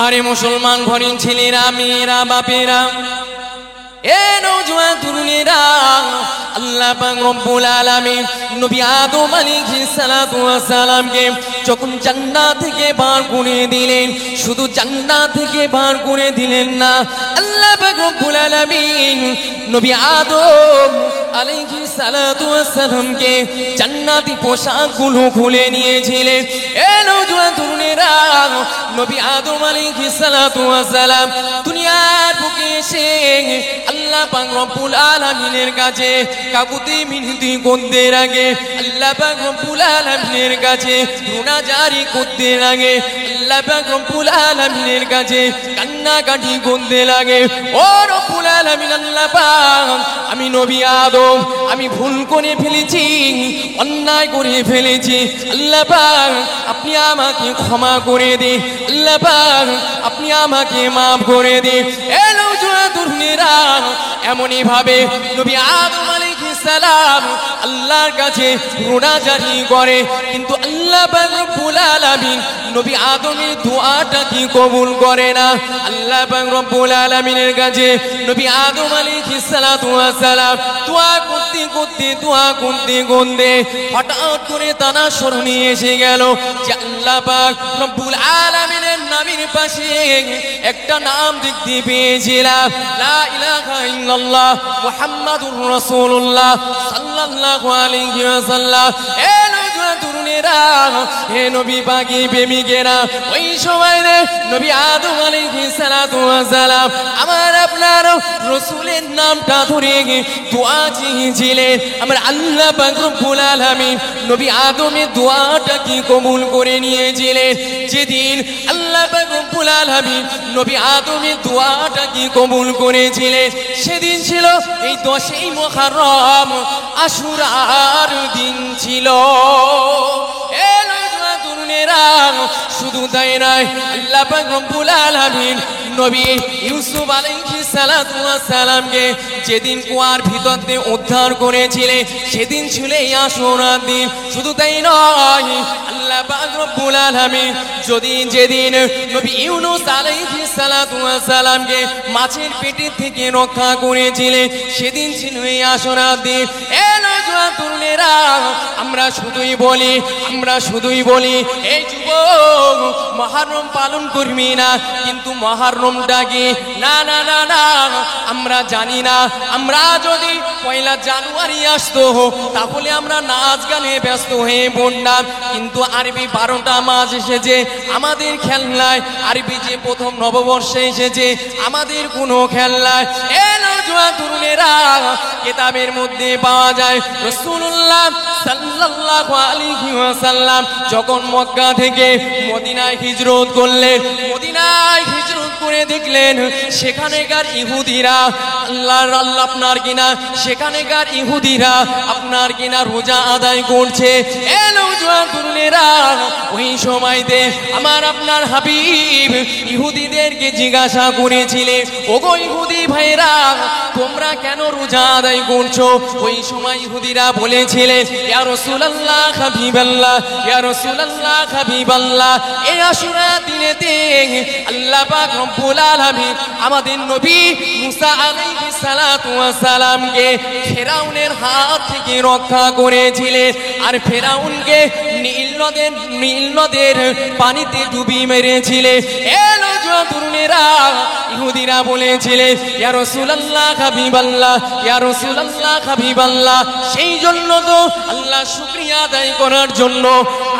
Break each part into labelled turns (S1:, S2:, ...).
S1: আরে মুসলমান ঘরের ছেলেরা, মেয়েরা, বাপেরা, এ নওজোয়ান তরুণেরা, আল্লাহ পাক রব্বুল আলামিন নবী আদম আলাইহিস সালাতু ওয়াস সালামকে যখন জান্নাত থেকে বার করে দিলেন, শুধু জান্নাত থেকে বার করে দিলেন না, আল্লাহ পাক রব্বুল আলামিন নবী আদম আলাইহিস সালাতু ওয়াস সালামকে জান্নাতি পোশাকগুলো খুলে নিয়েছিলেন। এ নওজোয়ান তরুণেরা, নবী আদম আলাইহিস সালাতু ওয়াস সালাম দুনিয়ার বুকে এসে আল্লাহ পাক রব্বুল আলামিনের কাছে কাকুতি মিনতি করতে লাগে, আল্লাহ পাক রব্বুল আলামিনের কাছে মুনাজারি করতে লাগে, আল্লাহ পাক রব্বুল আলামিনের কাছে কান্নাকাটি করতে লাগে। ও রব্বুল আলামিন, আল্লাহ পাক, আমি নবী আদম, আমি ভুল করে ফেলেছি, অন্যায় করে ফেলেছি, আল্লাহ পাক আপনি আমাকে ক্ষমা করে দিন, আল্লাহ পাক আপনি আমাকে মাফ করে দিন। এ নওজোয়ান তরুণেরা, এমনই ভাবে নবী আদম আলাইহিস সালাম আল্লাহর কাছে মুনাজারি করে, কিন্তু আল্লাহ পাক রব্বুল আলামিন নবী আদমের দোয়াটা কি কবুল করে না। আল্লাহ পাক রব্বুল আলামিনের কাছে নবী আদম আলাইহিস সালাতু ওয়াস সালাম দোয়া করতে করতে হঠাৎ করে তানা স্মরণে এসে গেল যে আল্লাহ পাক রব্বুল আলামিনের নামের পাশে একটা নাম দেখতে পেয়েছিলাম, লা ইলাহা ইল্লাল্লাহ মুহাম্মাদুর রাসূলুল্লাহ সাল্লাল্লাহু আলাইহি ওয়াসাল্লাম। এ নওজোয়ান তরুণেরা, হে নবী পাকি প্রেমিকেরা, ওই সময় রে নবী আদম আলাইহিস সালাতু ওয়াস সালাম আমার আপনার রাসূলের নামটা ধরে দোয়া চেয়েছিলেন। আমার আল্লাহ পাক রব্বুল আলামিন নবী আদমের দোয়াটা কি কবুল করে নিয়েছিলেন। যেদিন আল্লাহ পাক রব্বুল আলামিন নবী আদমের দোয়াটা কি কবুল করেছিলেন, সেদিন ছিল এই 10ই মুহররম, আশুরার দিন ছিল। এ নওজোয়ান তরুণেরা, শুধু তাই নয়, আল্লাহ পাক রব্বুল আলামিন নবী ইউসুফ আলাইহিস সালাতু ওয়াস সালামকে যেদিন কুয়ার ভিতর থেকে উদ্ধার করেছিলেন, সেদিন ছিল এই আশুরার দিন। শুধু তাই নয়, আল্লাহ পাক রব্বুল আলামিন যেদিন নবী ইউনূস আলাইহিস সালাতু ওয়াস সালামকে মাছের পেটের থেকে রক্ষা করেছিলেন, সেদিন ছিল এই আশুরার দিন। এ নওজোয়ান তরুণেরা, আমরা শুধুই বলি এই যুবক মুহররম পালন করবি না, কিন্তু মুহররমটা কি? না না না না, আমরা জানি না। আমরা যদি 1 জানুয়ারি আসতো তাহলে আমরা নাচ গানে ব্যস্ত হয়ে পড়তাম, কিন্তু আরবি 12টা মাস এসেছে, আমাদের খেয়াল নাই। আরবি যে প্রথম নববর্ষে এসেছে, আমাদের কোনো খেয়াল নাই। এ নওজোয়ান তরুণেরা, কিতাবের মধ্যে পাওয়া যায় রাসূলুল্লাহ সাল্লাল্লাহু আলাইহি ওয়াসাল্লাম যখন মক্কা থেকে মদিনায় হিজরত করলেন, মদিনায় হিজরত করে দেখলেন সেখানেকার ইহুদিরা সেখানেকার ইহুদিরা আপনার কিনা রোজা আদায় করছে। এ নওজোয়ান তরুণেরা, ওই সময়তে আমার আপনার হাবিব ইহুদিদেরকে জিজ্ঞাসা করেছিলেন, ওগো ইহুদি ভাইরা, তোমরা কেন রোজা আদায় করছো? ওই সময় ইহুদিরা বলেছিলেন, ইয়া রাসূলুল্লাহ হাবিবাল্লাহ, ইয়া রাসূলুল্লাহ হাবিবাল্লাহ, এই আশুরা দিনেতে আল্লাহ পাক রব্বুল আলামিন আমাদের নবী মুসা আলাইহিস সালাতু ওয়াস সালামকে ফেরাউনের হাত থেকে রক্ষা করেছিলেন, আর ফেরাউনকে নীল নদের পানিতে ডুবি মেরেছিলেন। এ নওজোয়ান তরুণেরা, ইহুদিরা বলেছিলেন, ইয়া রাসূলুল্লাহ হাবিবাল্লাহ, ইয়া রাসূলুল্লাহ হাবিবাল্লাহ, সেই জন্য তো আল্লাহ শুকরিয়া আদায় করার জন্য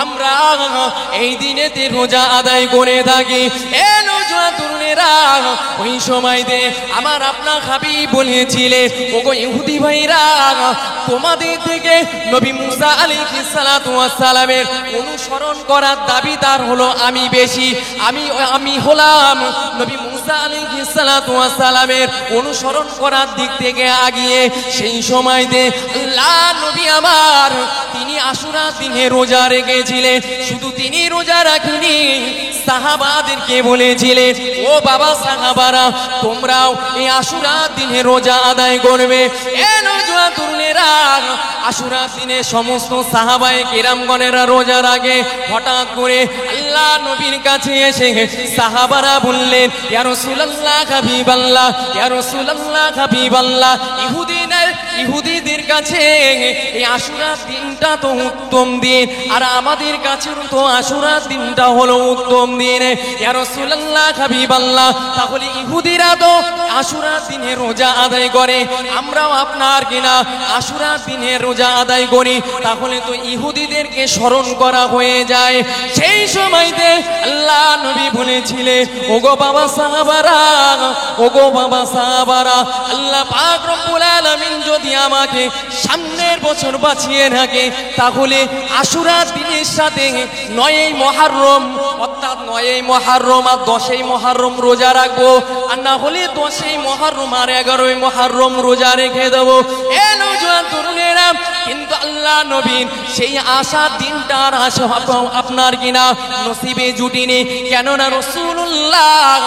S1: আমরা এই দিনেতে রোজা আদায় করে থাকি। এ নওজোয়ান তরুণেরা, ওই সময়তে আমার আপনার হাবিব বলেছিলেন, ওগো ইহুদি ভাইরা, তোমাদের থেকে নবী মুসা আলাইহিস সালাতু ওয়াস সালামের অনুসরণ করার দাবিদার হলো আমি বেশি। আমি হলাম নবী মুসা ঈসা আলাইহিস সালাতু ওয়াস সালামের অনুসরণ করার দিক থেকে আগিয়ে সেই সময়তে আল্লাহ নবী আমার তিনি আশুরা দিনে রোজা রেখেছিলেন। শুধু তিনি রোজা রাখেনি, সাহাবাদেরকে বলেছিলেন, ও বাবা সাহাবারা, তোমরাও এই আশুরা দিনে রোজা আদায় করবে। এ নওজোয়ান তরুণেরা, আশুরা দিনে সমস্ত সাহাবায়ে কেরামগণেরা রোজা রাখে। হঠাৎ করে আল্লাহ নবীর কাছে এসে সাহাবারা বললেন, ইয়া রাসূলুল্লাহ হাবিবাল্লাহ, ইয়া রাসূলুল্লাহ হাবিবাল্লাহ, ইহুদিদের কাছে এই আশুরা দিনটা তো উত্তম দিন, আর আমাদের কাছে তো আশুরা দিনটা হলো উত্তম দিন। ইয়া রাসূলুল্লাহ হাবিবাল্লাহ, তাহলে ইহুদিরা তো আশুরা দিনে রোজা আদায় করে, আমরাও আপনার কিনা আশুরা দিনে রোজা আদায় করি, তাহলে তো ইহুদিদেরকে স্মরণ করা হয়ে যায়। সেই সময়তে আল্লাহ নবী বলেছিলেন, ওগো বাবা সাহাবারা, ওগো বাবা সাহাবারা, আল্লাহ পাক রব্বুল আলামিন যদি আমাকে সামনের বছর বাঁচিয়ে রাখে, তাহলে আশুরা দিনের সাথে 9ই মুহররম, অর্থাৎ 9ই মুহররম আর 10ই মুহররম রোজা রাখবো, আর না হলে 10ই মুহররম আর 11ই মুহররম রোজা রেখে দেবো। এ নওজোয়ান তরুণেরা, কিন্তু আল্লাহ নবীর সেই আশার দিনটা আর আপনার কিনা নসিবে জুটিনি। কেননা রাসূলুল্লাহ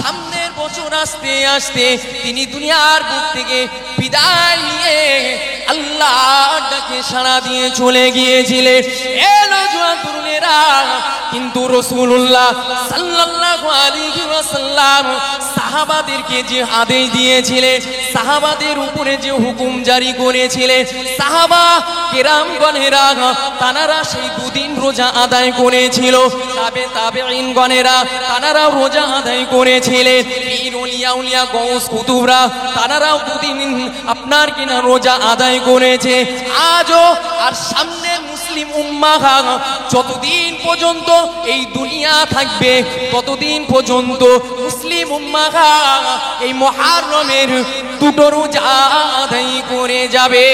S1: সামনের বছর আসতে আসতে তিনি দুনিয়ার বুক থেকে বিদায় নিয়ে আল্লাহর ডাকে সাড়া দিয়ে চলে গিয়েছিলেন। এ নওজোয়ান তরুণেরা, কিন্তু রাসূলুল্লাহ সাল্লাল্লাহু আলাইহি ওয়াসাল্লাম সাহাবাদেরকে যে আদেশ দিয়েছিলেন, সাহাবাদের উপরে যে হুকুম জারি করেছিলেন, সাহাবা কেরামগণেরা তানারা সেই দুদিন রোজা আদায় করেছিল। তাবেঈনগণেরা তানারাও রোজা আদায় করেছিলেন। পীর ওলিয়া উলিয়া গৌস কুতুবরা তানারাও দুদিন আপনার কিনা রোজা আদায় করেছে। আজও আর সামনের মুসলিম উম্মাহ যতদিন পর্যন্ত এই দুনিয়া থাকবে, ততদিন পর্যন্ত মুসলিম উম্মাহ এই মুহররমের দুটো রোজা আদায় করে যাবে।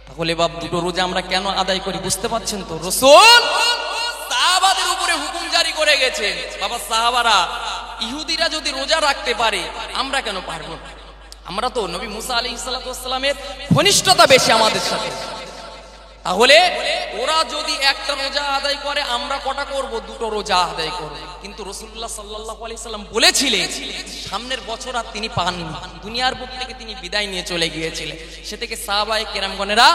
S1: তাহলে বাপ, দুটো রোজা আমরা কেন আদায় করি বুঝতে পারছেন তো? রাসূল সাহাবাদের উপরে হুকুম জারি করে গেছে। বাবা সাহাবারা, ইহুদিরা যদি রোজা রাখতে পারে, আমরা কেন পারবো না? আমরা তো নবী মুসা আলাইহিস সালাতু ওয়াস সালামের ঘনিষ্ঠতা বেশি আমাদের সাথে। তাহলে ওরা যদি একটা রোজা আদায় করে, আমরা কটা করব? দুটো রোজা আদায় করব। কিন্তু রাসূলুল্লাহ সাল্লাল্লাহু আলাইহি সাল্লাম বলেছিলেন, সামনের বছর আর তিনি পাননি, দুনিয়ার বুক থেকে তিনি বিদায় নিয়ে চলে গিয়েছিলেন। সে থেকে সাহাবায়ে কেরামগণেরা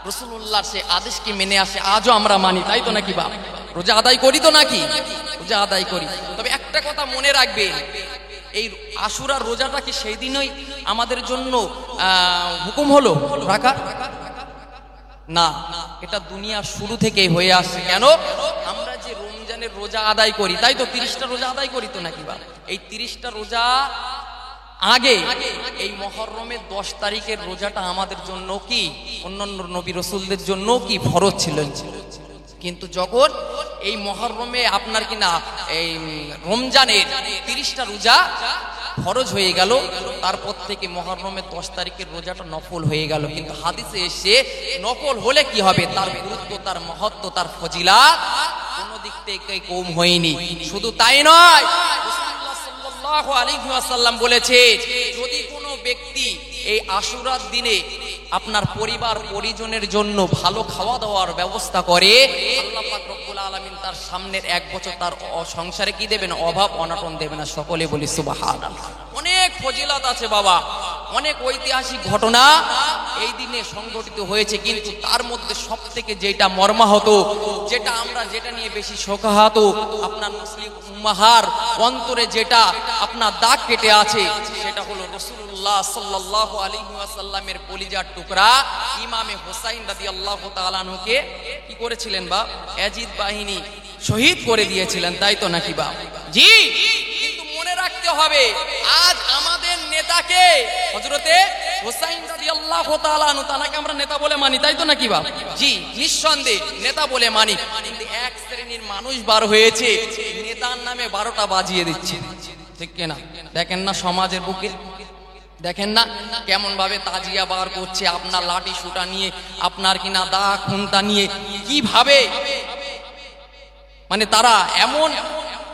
S1: রাসূলুল্লাহর সে আদেশকে মেনে আসে। আজও আমরা মানি, তাই তো নাকি বাপ? রোজা আদায় করি তো নাকি? রোজা আদায় করি। তবে একটা কথা মনে রাখবে, এই আশুরার রোজাটা কি সেই দিনই আমাদের জন্য হুকুম হলো রাখা? না, এটা দুনিয়া শুরু থেকেই হয়ে আসছে। কেন? আমরা যে রমজানের রোজা আদায় করি, তাই তো 30টা রোজা আদায় করি তো নাকি বা? এই 30টা রোজা আগে এই মুহররমের 10 তারিখের রোজাটা আমাদের জন্য কি অন্যান্য নবী রাসূলদের জন্য কি ফরজ ছিল। কিন্তু যখন এই মুহররমে আপনার কিনা এই রমজানের 30টা রোজা ফরজ হয়ে গেল, তারপর থেকে মুহররমের 10 তারিখের রোজাটা নফল হয়ে গেল। কিন্তু হাদিসে এসে নফল হলে কি হবে, তার গুরুত্ব, তার মহত্ব, তার ফজিলাত কোনো দিক থেকে কম হয়নি। শুধু তাই নয়, রাসূলুল্লাহ সাল্লাল্লাহু আলাইহি ওয়াসাল্লাম বলেছে, যদি কোনো ব্যক্তি এই আশুরার দিনে আপনার পরিবার পরিজনের জন্য ভালো খাওয়া দাওয়ার ব্যবস্থা করে, আল্লাহ পাক রব্বুল আলামিন তার সামনের 1 বছর তার সংসারে কি দেবেন? অভাব অনটন দেবে না। সকলে বলি সুবহানাল্লাহ। অনেক ফজিলত আছে বাবা, অনেক ঐতিহাসিক ঘটনা এই দিনে সংঘটিত হয়েছে। কিন্তু তার মধ্যে সবথেকে যেটা মর্মাহত, যেটা আমরা যেটা নিয়ে বেশি শোকাহত, আপনার মুসলিম উম্মাহার অন্তরে যেটা আপনার দাগ কেটে আছে, সেটা হলো রাসূলুল্লাহ সাল্লাল্লাহু আলাইহি ওয়াসাল্লামের কলিজার টুকরা ইমামে হোসাইন রাদিয়াল্লাহু তাআলা আনহুকে কি করেছিলেন বা? ইয়াজিদ বাহিনী শহীদ করে দিয়েছিলেন, তাই তো নাকি বা? জি। কিন্তু মনে রাখতে হবে, আজ আমাদের নেতাকে হযরতে হোসাইন রাদিয়াল্লাহু তাআলা আনহু, তাকে আমরা নেতা বলে মানি, তাই তো নাকি বা? জি, নিঃসন্দেহে নেতা বলে মানি। কিন্তু এক শ্রেণীর মানুষ বার হয়েছে, নেতার নামে 12টা বাজিয়ে দিচ্ছে, ঠিক কিনা? দেখেন না সমাজের বুকে, দেখেন না কেমন ভাবে তাজিয়া বার করছে, আপনার লাঠি সুটা নিয়ে, আপনার কিনা দা খুন্তা নিয়ে, কিভাবে মানে তারা এমন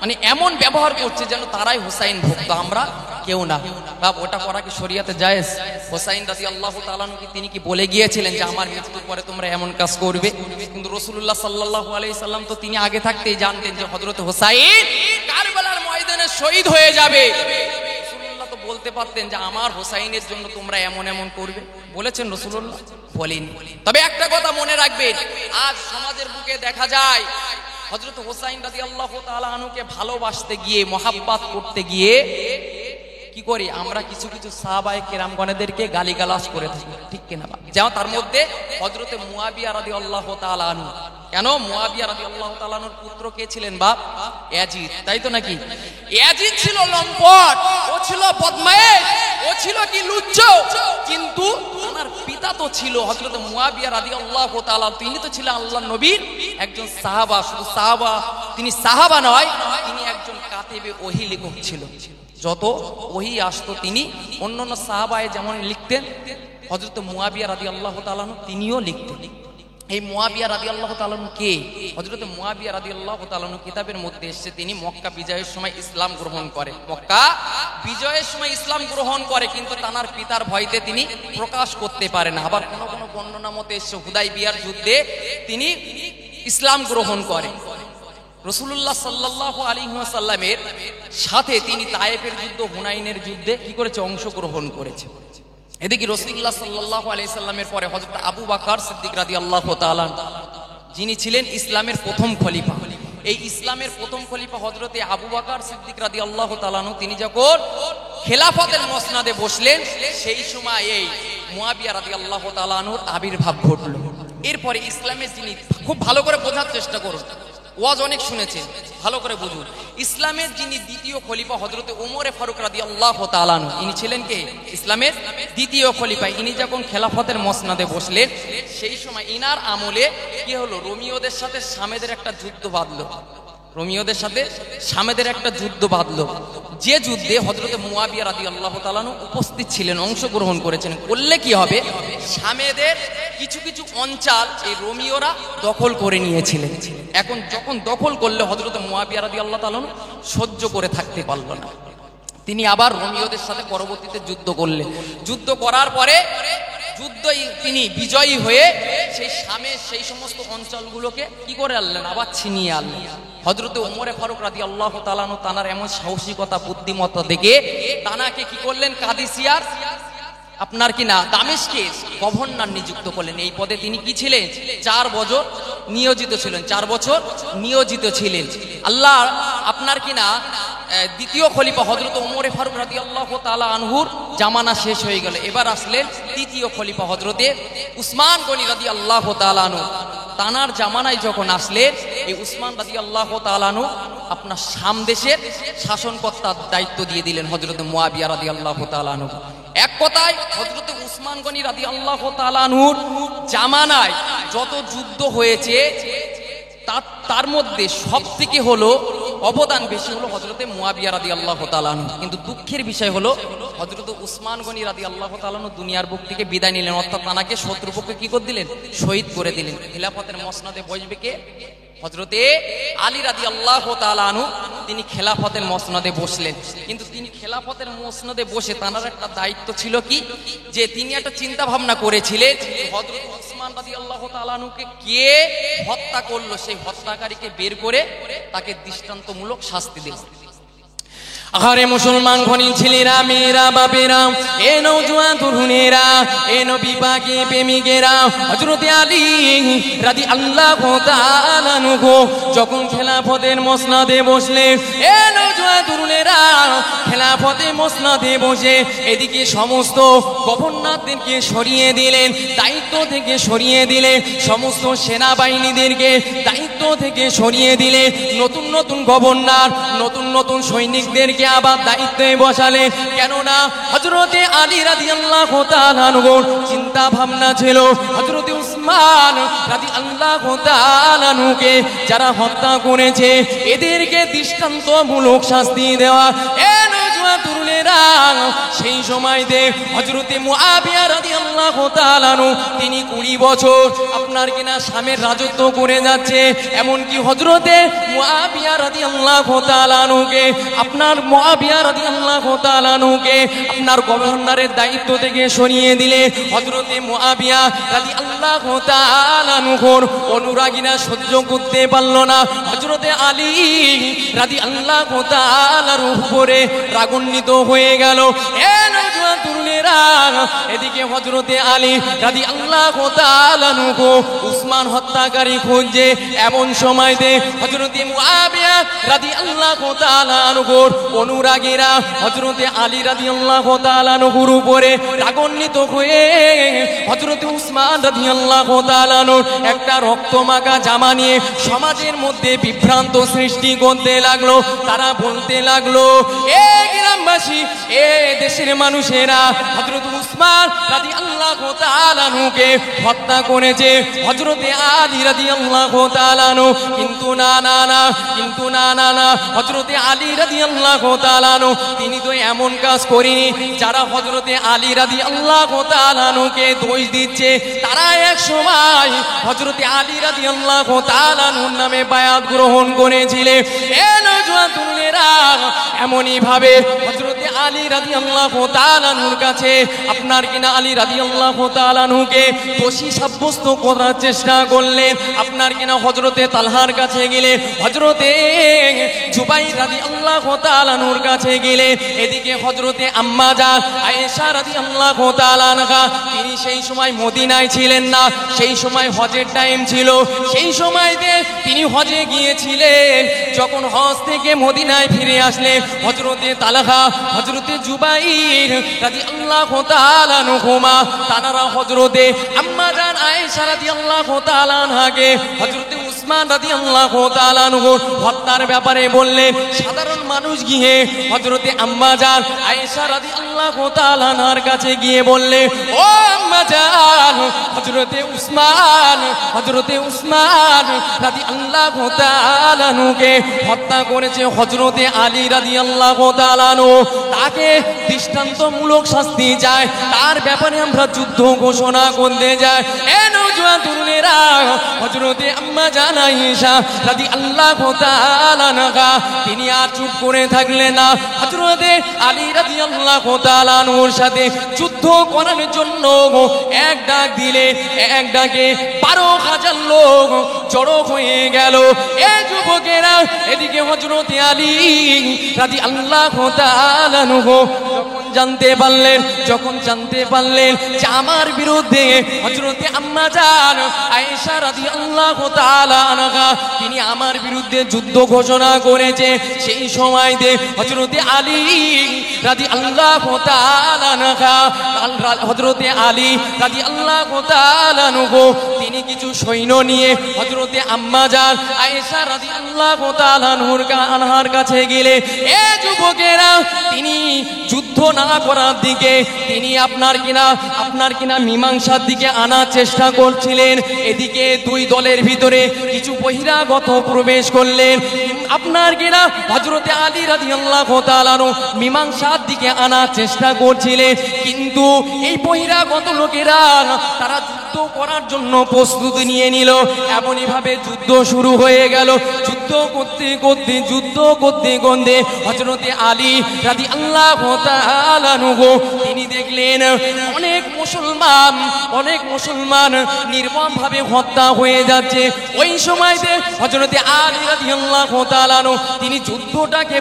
S1: মানে এমন ব্যবহার করছে যেন তারাই হুসাইন ভক্ত, আমরা কেউ না। বাপ ওটা করা কি শরিয়াতে জায়েজ? হুসাইন রাদিয়াল্লাহু তাআলা আনহু কি তিনি কি বলে গিয়েছিলেন যে আমার মৃত্যুর পরে তোমরা এমন কাজ করবে? কিন্তু রাসূলুল্লাহ সাল্লাল্লাহু আলাইহি সাল্লাম তো তিনি আগে থাকতেই জানতেন যে হযরত হুসাইন কারবালার ময়দানে শহীদ হয়ে যাবে। রাসূলুল্লাহ তো বলতে পারতেন যে আমার হুসাইনের জন্য তোমরা এমন এমন করবে, বলেছেন রাসূলুল্লাহ? বলেনি। তবে একটা কথা মনে রাখবেন, আজ সমাজের বুকে দেখা যায় হযরত হুসাইন রাদিয়াল্লাহু তাআলা আনহুকে ভালোবাসতে গিয়ে, মহাব্বত করতে গিয়ে কি করি আমরা, কিছু কিছু সাহাবায়ে কেরামগণদেরকে গালিগালাজ করে থাকি, ঠিক কিনা? যেমন তার মধ্যে হযরতে মুয়াবিয়া রাদিয়াল্লাহু তাআলা আনহু। কেন? মুয়াবিয়া রাদিয়াল্লাহু তাআলা আনহুর পুত্র কে ছিলেন বাপ? ইয়াজিদ, তাই তো নাকি? ইয়াজিদ ছিল লম্পট, ও ছিল বদমাইশ, ও ছিল কি লুচ্চ, কিন্তু তার পিতা তো ছিল হযরত মুয়াবিয়া রাদিয়াল্লাহু তাআলা, তিনি তো ছিলেন আল্লাহর নবীর একজন সাহাবা। শুধু সাহাবা, তিনি সাহাবা নয়, তিনি একজন কাতিবে ওহী লেখক ছিল। যত ওহী আসতো তিনি অন্যান্য সাহাবায়ে যেমন লিখতেন, হযরত মুয়াবিয়া রাদিয়াল্লাহু তাআলা তিনিও লিখতেন। এই মুয়াবিয়া রাদিয়াল্লাহু তাআলা কে? হযরত মুয়াবিয়া রাদিয়াল্লাহু তাআলা কিতাবের মধ্যে এসেছে তিনি মক্কা বিজয়ের সময় ইসলাম গ্রহণ করে, মক্কা বিজয়ের সময় ইসলাম গ্রহণ করে, কিন্তু তার পিতার ভয়তে তিনি প্রকাশ করতে পারে না। আবার কোন কোন বর্ণনা মতে এসেছে হুদাইবিয়ার যুদ্ধে তিনি ইসলাম গ্রহণ করে। রাসূলুল্লাহ সাল্লাল্লাহু আলাইহি ওয়াসাল্লামের সাথে তিনি তায়েফের যুদ্ধ, হুনাইনের যুদ্ধে কি করেছে? অংশগ্রহণ করেছে। এদিকে রাসূলুল্লাহ সাল্লাল্লাহু আলাইহি সাল্লামের পরে হযরত আবু বকর সিদ্দিক রাদিয়াল্লাহু তাআলা, যিনি ছিলেন ইসলামের প্রথম খলিফা, এই ইসলামের প্রথম খলিফা হযরতে আবু বকর সিদ্দিক রাদিয়াল্লাহু তাআলা, তিনি যখন খেলাফতের মসনদে বসলেন, সেই সময় এই মুয়াবিয়া রাদিয়াল্লাহু তাআলা আনহুর আবির্ভাব ঘটল। এরপরে ইসলামের যিনি, খুব ভালো করে বোঝার চেষ্টা করুন, ওয়াজ অনেক শুনেছেন, ভালো করে বুঝুন। ইসলামের যিনি দ্বিতীয় খলিফা হযরতে ওমর ফারুক রাদিয়াল্লাহু তাআলা আনহু, ইনি ছিলেন কে? ইসলামের দ্বিতীয় খলিফা। ইনি যখন খেলাফতের মসনদে বসলেন, সেই সময় ইনার আমলে কি হলো? রোমিওদের সাথে শামেদের একটা যুদ্ধ বাঁধলো, রোমিওদের সাথে শামেদের একটা যুদ্ধ বাঁধলো, যে যুদ্ধে হযরতে মুয়াবিয়া রাদিয়াল্লাহু তাআলা আনহু উপস্থিত ছিলেন, অংশগ্রহণ করেছেন। করলে কি হবে? শামেদের কিছু কিছু অঞ্চল এই রোমিওরা দখল করে নিয়েছিলেন। এখন যখন দখল করলে হযরতে মুয়াবিয়া রাদিয়াল্লাহু তাআলা আনহু সহ্য করে থাকতে পারল না, তিনি আবার রোমিওদের সাথে পরবর্তীতে যুদ্ধ করলেন। যুদ্ধ করার পরে যুদ্ধই তিনি বিজয়ী হয়ে সেই শামের সেই সমস্ত অঞ্চলগুলোকে কি করে আনলেন? আবার ছিনিয়ে আনলেন। হযরতে ওমর ফারুক রাদিয়াল্লাহু তাআলা আনহু তানার এমন সাহসিকতা, বুদ্ধিমত্তা দেখে তানাকে কি করলেন? কাদিসিয়ার আপনার কি না দামেস্কের গভর্নর নিযুক্ত করলেন। এই পদে তিনি কি ছিলেন? 4 বছর নিয়োজিত ছিলেন, 4 বছর নিয়োজিত ছিলেন। আল্লাহ আপনার কি না দ্বিতীয় খলিফা হযরত ওমর ফারুক রাদিয়াল্লাহু তাআলা আনহুর জামানা শেষ হয়ে গেল। এবার আসলেন তৃতীয় খলিফা হযরতে উসমান গনি রাদিয়াল্লাহু তাআলা আনহু। তানার জামানায় যখন আসলেন, এই উসমান রাদিয়াল্লাহু তাআলা আনহু আপনার শাম দেশের শাসনকর্তার দায়িত্ব দিয়ে দিলেন হযরত মুয়াবিয়া রাদিয়াল্লাহু তাআলা আনহু। এক কথায় হযরত উসমান গনি রাদিয়াল্লাহু তাআলা আনহুর জামানায় যত যুদ্ধ হয়েছে তার মধ্যে সবথেকে হলো অবদান বেশি হলো হযরতে মুয়াবিয়া রাদিয়াল্লাহু তাআলা আনহু। কিন্তু দুঃখের বিষয় হলো হযরত উসমান গনি রাদিয়াল্লাহু তাআলা আনহু দুনিয়ার বুক থেকে বিদায় নিলেন, অর্থাৎ তানাকে শত্রুপক্ষে কি করে দিলেন? শহীদ করে দিলেন। খেলাফতের মসনদে বসবে কে? হযরতে আলী রাদিয়াল্লাহু তাআলা আনহু, তিনি খেলাফতের মসনদে বসলেন। কিন্তু তিনি খেলাফতের মসনদে বসে তানার একটা দায়িত্ব ছিল কি, যে তিনি একটা চিন্তা ভাবনা করেছিলেন হযরত উসমান রাদিয়াল্লাহু তাআলা আনহুকে কে হত্যা করলো, সেই হত্যাকারীকে বের করে তাকে দৃষ্টান্তমূলক শাস্তি দিলেন। আরে মুসলমান ঘনি ছেলেরা, মেয়েরা, বাপেরা, এ নওজোয়ান তরুণেরা, এ নবী পাকের প্রেমিকেরা, হযরতে আলী রাদিয়াল্লাহু তাআলা আনহু যখন খেলাফতের মসনদে বসলেন, এ নওজোয়ান তরুণেরা খেলাফতের মসনদে বসে এদিকে সমস্ত গভর্নরদেরকে সরিয়ে দিলেন, দায়িত্ব থেকে সরিয়ে দিলেন, সমস্ত সেনাবাহিনীদেরকে দায়িত্ব থেকে সরিয়ে দিলেন, নতুন নতুন গভর্নর, নতুন নতুন সৈনিকদেরকে আবার দায়িত্বে বসালেন। কেননা হযরতে আলী রাদিয়াল্লাহু তাআলা আনহুর চিন্তা ভাবনা ছিল হযরতে উসমান রাদিয়াল্লাহু তাআলা আনহুকে যারা হত্যা করেছে এদেরকে দৃষ্টান্তমূলক শাস্তি দেওয়া। এ নওজোয়ান তরুণেরা, তরুণেরা সেই সময়তে হযরতে মুআবিয়া রাদিয়াল্লাহু তাআলা আনহু তিনি 20 বছর আপনার কিনা শামের রাজত্ব করে যাচ্ছে। এমনকি হযরতে মুআবিয়া রাদিয়াল্লাহু তাআলা আনহুকে আপনার গভর্নরের দায়িত্ব থেকে সরিয়ে দিলে হযরতে মুআবিয়া রাদিয়াল্লাহু তাআলা আনহুর অনুরাগীরা সহ্য করতে পারল না। হযরতে আলী রাদিয়াল্লাহু তাআলার উপরে রাগান্বিত হয়ে গেল। তরুণেরা এদিকে হযরতে আলী রাদিয়াল্লাহু তাআলা আনহু উসমান হত্যাকারী খুঁজছে। এমন সময়তে হযরতে মুআবিয়া রাদিয়াল্লাহু তাআলা আনহুর অনুরাগীরা হযরতে আলী রাদিয়াল্লাহু তাআলা আনহুর উপরে রাগান্বিত হয়ে হযরতে উসমান রাদিয়াল্লাহু তাআলা আনহুর একটা রক্তমাখা জামা নিয়ে সমাজের মধ্যে বিভ্রান্ত সৃষ্টি করতে লাগলো। তারা বলতে লাগলো, এ গ্রামবাসী, এ দেশের মানুষেরা হযরত উসমান রাদিয়াল্লাহু তাআলা আনহুকে হত্যা করেছে হযরতে আলী রাদিয়াল্লাহু তাআলা আনহু। কিন্তু না হযরতে আলী রাদিয়াল্লাহু তাআলা আনহু তিনি তো এমন কাজ করেনি। যারা হযরতে আলী রাদিয়াল্লাহু তাআলা আনহুকে দোষ দিচ্ছে তারা এক সময় হযরতে আলী রাদিয়াল্লাহু তাআলা আনহুর নামে বায়াত গ্রহণ করেছিলেন। এ নওজোয়ান তরুণেরা এমনই ভাবে হযরতে আলী রাদিয়াল্লাহু তাআলা আনহুর কাছে আপনার কিনা আলী রাদিয়াল্লাহু তাআলা আনহুকে দোষী সাব্যস্ত করার চেষ্টা করলেন। আপনার কিনা হযরতে তালহার কাছে গেলে, হযরতে জুবাইর রাদিয়াল্লাহু তাআলা আনহুর কাছে গেলে, এদিকে হযরতে আম্মা জান আয়েশা রাদিয়াল্লাহু তাআলা আনহা তিনি সেই সময় মদিনায় ছিলেন না, সেই সময় হজের টাইম ছিল। সেই সময়তে তিনি হজে গিয়েছিলেন। যখন হজ থেকে মদিনায় ফিরে আসলেন হযরতে তালহা, হযরতে জুবাইর রাদিয়াল্লাহু তাআলা আনহুমা তারা হযরতে আম্মা জান আয়েশা রাদিয়াল্লাহু তাআলা আনহাকে হযরতে উসমান রাদিয়াল্লাহু তাআলা আনহুর হত্যার ব্যাপারে বললেন। সাধারণ মানুষ গিয়ে হযরতে আম্মা জান আয়েশা রাদিয়াল্লাহু তাআলা আনহার কাছে গিয়ে বললে, ও আম্মা জান, হযরতে উসমান রাদিয়াল্লাহু তাআলা আনহুকে হত্যা করেছে হযরতে আলী রাদিয়াল্লাহু তাআলা আনহু। তাকে দৃষ্টান্তমূলক শাস্তি চায়, তার ব্যাপারে আমরা যুদ্ধ ঘোষণা করতে যাই। এ নওজোয়ান তরুণেরা হযরতে আম্মা জান আয়েশা রাদিয়াল্লাহু তাআলা আনহা তিনি আর চুপ করে থাকলেন না। হযরতে আলী রাদিয়াল্লাহু তাআলা আনহুর সাথে যুদ্ধ করার জন্য এক ডাক দিলে এক ডাকে 12,000 লোক জড়ো হয়ে গেল। এই যুবকেরা এদিকে হযরতে আলী রাদিয়াল্লাহু তাআলা আনহু যখন জানতে পারলেন যে আমার বিরুদ্ধে হযরতে আম্মা জান আয়েশা রাদিয়াল্লাহু তাআলা আনহা তিনি আমার বিরুদ্ধে যুদ্ধ ঘোষণা করেছে, সেই সময়তে হযরতে আলী রাদিয়াল্লাহু তাআলা আনহা হযরতে আলী রাদিয়াল্লাহু তাআলা আনহু তিনি কিছু সৈন্য নিয়ে হযরতে আম্মা জান আয়েশা রাদিয়াল্লাহু তাআলা আনহার কাছে গেলে এ যুবকেরা তিনি যুদ্ধ না করার দিকে তিনি আপনার কিনা মীমাংসার দিকে আনার চেষ্টা করছিলেন। এদিকে দুই দলের ভিতরে কিছু বহিরাগত প্রবেশ করলেন। আপনার কিনা হযরতে আলী রাদিয়াল্লাহু তাআলা মীমাংসার দিকে আনার চেষ্টা করছিলেন, কিন্তু এই বহিরাগত লোকেরা তারা যুদ্ধ করার জন্য প্রস্তুতি নিয়ে নিল। এমনই ভাবে যুদ্ধ শুরু হয়ে গেল। যুদ্ধ করতে হযরতে আলী রাদিয়াল্লাহু তাআলা তিনি দেখলেন অনেক মুসলমান নির্মমভাবে হত্যা হয়ে যাচ্ছে। ওই সময়তে হযরতে আলী রাদিয়াল্লাহু তাআলা তিনি যুদ্ধটাকে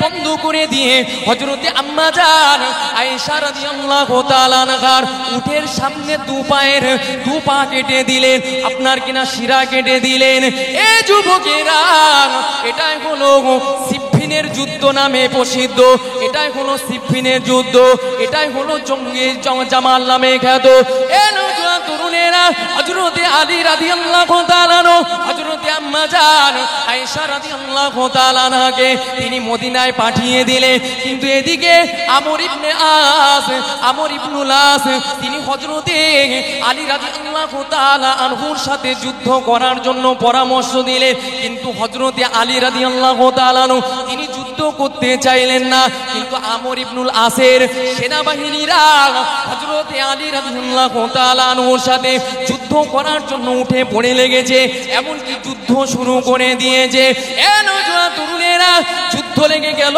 S1: বন্ধ করে দিয়ে হযরতে আম্মা জান আয়েশা রাদিয়াল্লাহু তাআলা আনহার উটের সামনে দু পা কেটে দিলেন, আপনার কিনা শিরা কেটে দিলেন। এই যুবকেরা এটাই হলো সিফফিনের যুদ্ধ নামে প্রসিদ্ধ, এটাই হলো সিফফিনের যুদ্ধ, এটাই হলো জঙ্গে জামাল নামে খ্যাত। এ নওজোয়ান তরুণেরা হযরতে আলী রাদিয়াল্লাহু তাআলা হযরতে আম্মা জান আয়েশা রাদিয়াল্লাহু তাআলা আনহাকে তিনি মদিনায় পাঠিয়ে দিলেন। কিন্তু এদিকে আমর ইবনুল আস তিনি হযরতে আলী রাদিয়াল্লাহু তাআলা আনহুর সাথে যুদ্ধ করার জন্য পরামর্শ দিলেন। কিন্তু হযরতে আলী রাদিয়াল্লাহু তাআলা তিনি যুদ্ধ করতে চাইলেন না। কিন্তু আমর ইবনুল আসের সেনাবাহিনীরা হযরতে আলী রাদিয়াল্লাহু তাআলা আনহুর সাথে যুদ্ধ করার জন্য উঠে পড়ে লেগেছে, এমনকি যুদ্ধ শুরু করে দিয়েছে। এ নওজোয়ান তরুণেরা যুদ্ধ লেগে গেল।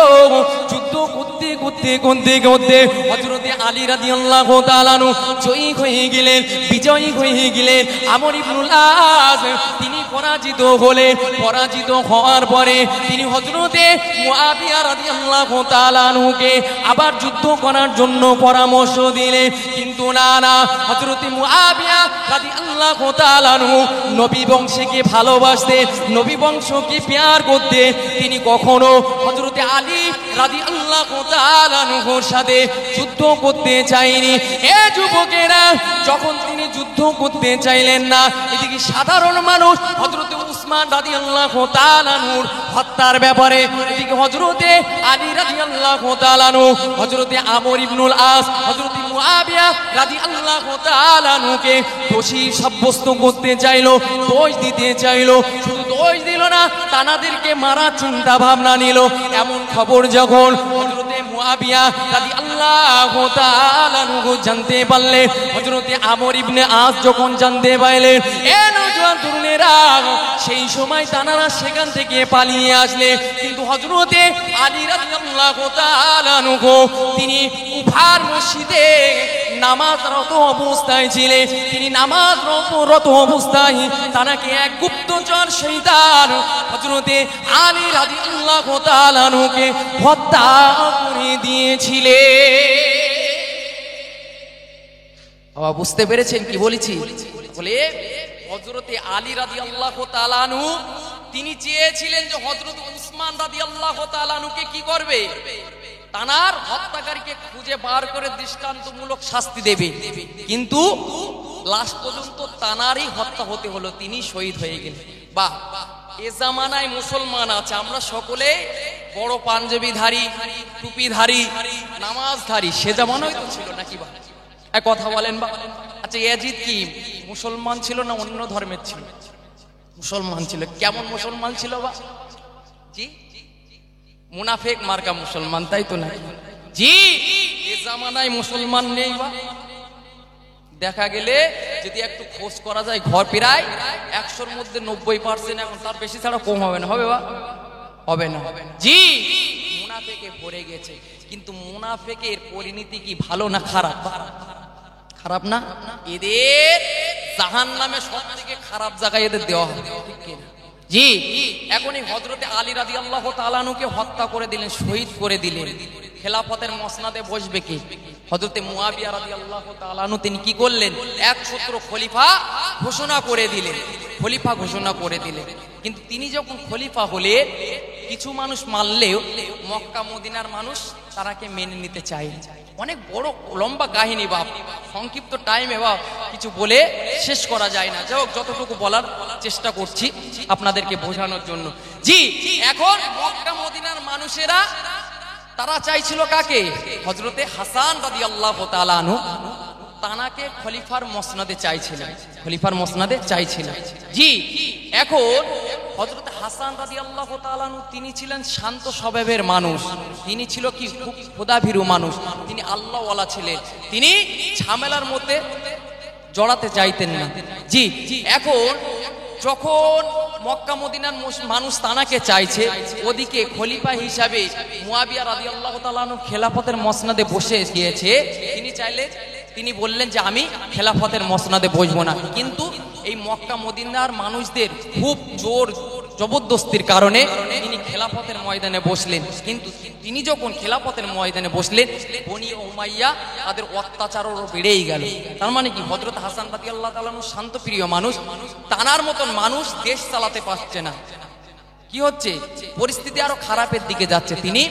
S1: যুদ্ধ করতে করতে করতে করতে হযরতে আলী রাদিয়াল্লাহু তাআলা আনহু জয়ী হয়ে গেলেন, বিজয়ী হয়ে গেলেন। আমর ইবনুল আস তিনি পরাজিত হলেন। পরাজিত হওয়ার পরে তিনি হযরতে মুআবিয়া রাদিয়াল্লাহু তাআলা আনহুকে আবার যুদ্ধ করার জন্য পরামর্শ দিলেন। কিন্তু না, হযরতে মুআবিয়া রাদিয়াল্লাহু তাআলা আনহু নবী বংশকে ভালোবাসতে, নবী বংশকে প্যার করতে তিনি কখনো হযরতে আলী রাদিয়াল্লাহু তাআলা আনহুর সাথে যুদ্ধ করতে চাইনি। এ যুবকেরা, যখন তিনি যুদ্ধ করতে চাইলেন না, এদিকে সাধারণ মানুষ হযরতে উসমান রাদিয়াল্লাহু তাআলা আনহুর হত্যার ব্যাপারে, এদিকে হযরতে আলী রাদিয়াল্লাহু তাআলা আনহু হযরতে আমর ইবনুল আস হযরতে মুআবিয়া রাদিয়াল্লাহু তাআলা আনহুকে দোষী সাব্যস্ত করতে চাইলো, দোষ দিতে চাইলো। শুধু দোষ দিল না, তানাদেরকে মারার চিন্তা ভাবনা নিল। এমন খবর যখন হযরতে মুআবিয়া রাদিয়াল্লাহু তাআলা আনহু জানতে পারলেন, হযরতে আমর ইবনে আস যখন জানতে পারলেন, এ নওজোয়ান তরুণেরা সেই সময় তানারা সেখান থেকে পালিয়ে আসলে। কিন্তু হযরতে আলী রাদিয়াল্লাহু তাআলা আনহু তিনি কুফার মসজিদে নামাজরত অবস্থায় ছিলেন। তিনি নামাজরত অবস্থায় তানাকে এক গুপ্তচর শয়তান হযরতে আলী রাদিয়াল্লাহু তাআলা আনহুকে হত্যা করে দিয়েছিলেন। বাবা বুঝতে পেরেছেন কি বলেছি? বলে হযরতে আলী রাদিয়াল্লাহু তাআলা আনহু তিনি চেয়েছিলেন যে হযরত উসমান রাদিয়াল্লাহু তাআলা আনহুকে কি করবে, তানার হত্যাকারীকে খুঁজে বার করে দৃষ্টান্তমূলক শাস্তি দেবে। কিন্তু লাস্ট পর্যন্ত তানারই হত্যা হতে হলো, তিনি শহীদ হয়ে গেলেন। বাহ, এ জামানায় মুসলমান আছে, আমরা সকলে বড় পাঞ্জাবিধারী, টুপিধারী, নামাজধারী। সে জামানায় তো ছিল নাকি? বা এক কথা বলেন বা। আচ্ছা, ইয়াজিদ কি মুসলমান ছিল না অন্য ধর্মের ছিল? মুসলমান ছিল। কেমন মুসলমান ছিল বা? জি, মুনাফিক মার্কা মুসলমান, তাই তো নাকি? জি, এ জামানায় মুসলমান নেই বা। দেখা গেলে যদি একটু খোঁজ করা যায়, ঘর প্রায় 100-র মধ্যে 90% এখন, তার বেশি ছাড়া কম হবে না। হবে বা? হবে না। জি, মুনাফিকে ভরে গেছে। কিন্তু মুনাফিকের পরিণতি কি ভালো না খারাপ? খারাপ না? এদের জাহান্নামে সবথেকে খারাপ জায়গায় এদের দেওয়া হবে। জি, এখন এই হযরতে আলী রাদিয়াল্লাহু তাআলা আনহুকে হত্যা করে দিলেন, শহীদ করে দিলেন। খেলাফতের মসনাদে বসবে কে? হযরতে মুআবিয়া রাদিয়াল্লাহু তাআলা আনহু তিনি কি করলেন? একছত্র খলিফা ঘোষণা করে দিলেন। খলিফা ঘোষণা করে দিলেন। কিন্তু তিনি যখন খলিফা হলেন, কিছু মানুষ মানলেও মক্কা মদিনার মানুষ তারাকে মেনে নিতে চায়। অনেক বড় লম্বা কাহিনী বাপ, সংক্ষিপ্ত টাইমে বাপ কিছু বলে শেষ করা যায় না। যাই হোক, যতটুকু বলার চেষ্টা করছি আপনাদেরকে বোঝানোর জন্য। জি, এখন মক্কা মদিনার মানুষেরা তারা চাইছিল কাকে? হযরতে হাসান রাদিয়াল্লাহু তাআলা আনহু, তানাকে খলিফার মসনদে চাইছিলেন, খলিফার মসনদে চাইছিলেন। জি, এখন হযরত হাসান রাদিয়াল্লাহু তাআলা আনহু তিনি ছিলেন শান্ত স্বভাবের মানুষ। তিনি ছিল কি খুব খোদাভীরু মানুষ। তিনি আল্লাহওয়ালা ছিলেন। তিনি ঝামেলার মধ্যে জড়াতে চাইতেন না। জি, এখন যখন মক্কা মদিনার মানুষ তানাকে চাইছে, ওদিকে খলিফা হিসাবে মুআবিয়া রাদিয়াল্লাহু তাআলা আনহু খেলাফতের মসনদে বসে গিয়েছে। তিনি চাইলেন, তিনি বললেন যে আমি খেলাফতের মসনদে বসবো না। কিন্তু এই মক্কা মদিনার মানুষদের খুব জোর জবরদস্তির কারণে তিনি খেলাফতের ময়দানে বসলেন। কিন্তু তিনি যখন খেলাফতের ময়দানে বসলেন, বনি উমাইয়া তাদের অত্যাচারও বেড়েই গেল। তার মানে কি, হযরত হাসান রাদিয়াল্লাহু তাআলা আনহু শান্তপ্রিয় মানুষ, তানার মতন মানুষ দেশ চালাতে পারছে না। কি হচ্ছে, পরিস্থিতি আরো খারাপের দিকে যাচ্ছে। তিনি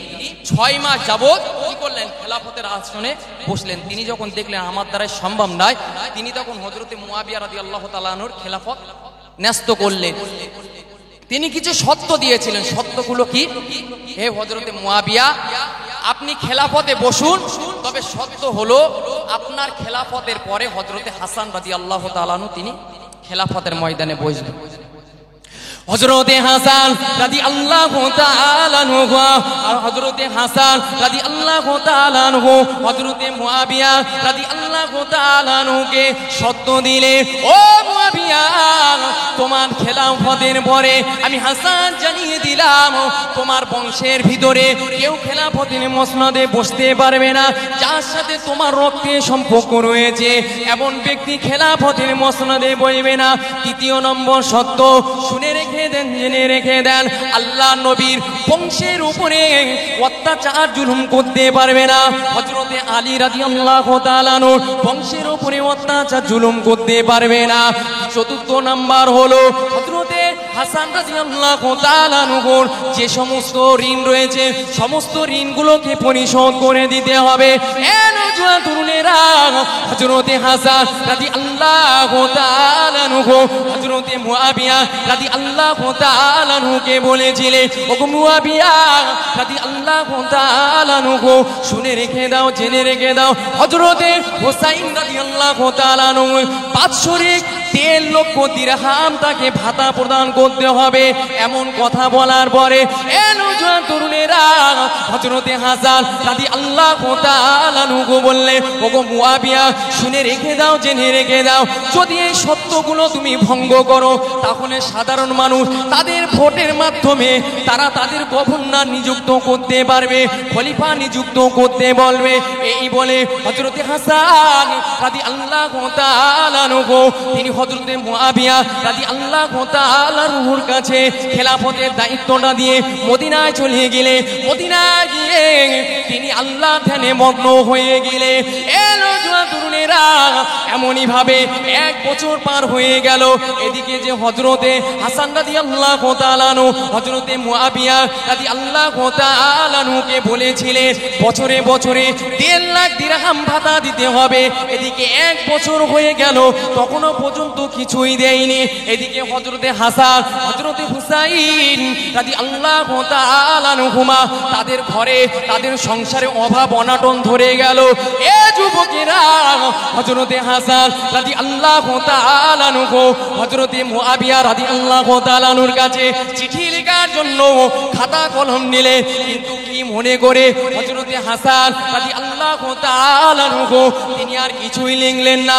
S1: 6 মাস যাবত কি করলেন, খেলাফতের আসনে বসলেন। তিনি যখন দেখলেন আমার দ্বারা সম্ভব নয়, তিনি তখন হযরতে মুআবিয়া রাদিয়াল্লাহু তাআলা আনহুর খেলাফত ন্যস্ত করলেন। তিনি কিছু শর্ত দিয়েছিলেন। শর্তগুলো কি? হে হযরতে মুআবিয়া, আপনি খেলাফতে বসুন, তবে শর্ত হলো আপনার খেলাফতের পরে হযরতে হাসান রাদিয়াল্লাহু তাআলা আনহু তিনি খেলাফতের ময়দানে বসবেন। হযরতে হাসান রাদিয়াল্লাহু তাআলা আনহু আর হযরতে হাসান রাদিয়াল্লাহু তাআলা আনহু হযরতে মুয়াবিয়া রাদিয়াল্লাহু তাআলা আনহুকে শর্ত দিলে, ও মুয়াবিয়া, তোমার খেলাফতের পরে আমি হাসান জানিয়ে দিলাম তোমার বংশের ভিতরে কেউ খেলাফতের মসনদে বসতে পারবে না। যার সাথে তোমার রক্তের সম্পর্ক রয়েছে এমন ব্যক্তি খেলাফতের মসনদে বসবে না। তৃতীয় নম্বর শর্ত শুনে রেখে দেন, জেনে রেখে দেন, আল্লাহ নবীর বংশের উপরে অত্যাচার জুলুম করতে পারবে না। হযরতে আলী রাদিয়াল্লাহু তাআলা আনহুর বংশের উপরে অত্যাচার জুলুম করতে পারবে না। চতুর্থ নাম্বার হলো হযরতে হাসান রাদিয়াল্লাহু তাআলা আনহুর যে সমস্ত ঋণ রয়েছে সমস্ত ঋণগুলোকে পরিশোধ করে দিতে হবে। নওজোয়ান তরুণেরা, হযরতে হাসান রাদিয়াল্লাহু তাআলা আনহু হযরতে মুয়াবিয়া রাদিয়াল্লাহু তাআলা আনহুকে বলেছিলেন, ওগো মুয়াবিয়া রাদিয়াল্লাহু তাআলা আনহু, শুনে রেখে দাও, জেনে রেখে দাও, হযরতে হুসাইন রাদিয়াল্লাহু তাআলা আনহু বাৎসরিক 3 লক্ষ দিরহাম তাকে ভাতা প্রদান করতে হবে। এমন কথা বলার পরে নওজোয়ান তরুণেরা হযরতে হাসান রাদিয়াল্লাহু তাআলা আনহু বললেন, ওগো মুয়াবিয়া, শুনে রেখে দাও, জেনে রেখে দাও, যদি এই সত্যগুলো তুমি ভঙ্গ করো তাহলে সাধারণ মানুষ তাদের ভোটের মাধ্যমে তারা তাদের গভর্নর নিযুক্ত করতে পারবে, খলিফা নিযুক্ত করতে বলবে। এই বলে হযরতে হাসান রাদিয়াল্লাহু তাআলা আনহু তিনি হযরতে মুয়াবিয়া রাদিয়াল্লাহু তাআলা আনহুর কাছে খেলাফতের দায়িত্বটা দিয়ে মদিনায় চলে গেলে, মদিনায় গিয়ে তিনি আল্লাহ ধ্যানে মগ্ন হয়ে গেলে। নওজোয়ান তরুণেরা, এমনই ভাবে 1 বছর পার হয়ে গেল। এদিকে যে হযরতে হাসান রাদিয়াল্লাহু তাআলা আনহু হযরতে মুয়াবিয়া রাদিয়াল্লাহু তাআলা আনহুকে বলেছিলেন বছরে বছরে 1.5 লাখ দিরহাম ভাতা দিতে হবে। এদিকে 1 বছর হয়ে গেল, তখনও পর্যন্ত কিছুই দেয়নি। এদিকে হযরতে হাসান হযরতে হুসাইন রাদিয়াল্লাহু তাআলা আনহুমা তাদের ঘরে তাদের সংসারে অভাব অনাটন ধরে গেল। এ যুবকেরা, হযরতে হাসান রাদিয়াল্লাহু তাআলা আনহু হযরতে মুয়াবিয়া রাদিয়াল্লাহু তাআলা আনহুর কাছে চিঠি লেখার জন্য খাতা কলম নিলে, কিন্তু কি মনে করে হযরতে হাসান রাদিয়াল্লাহু তাআলা আনহু তিনি আর কিছুই লিখলেন না।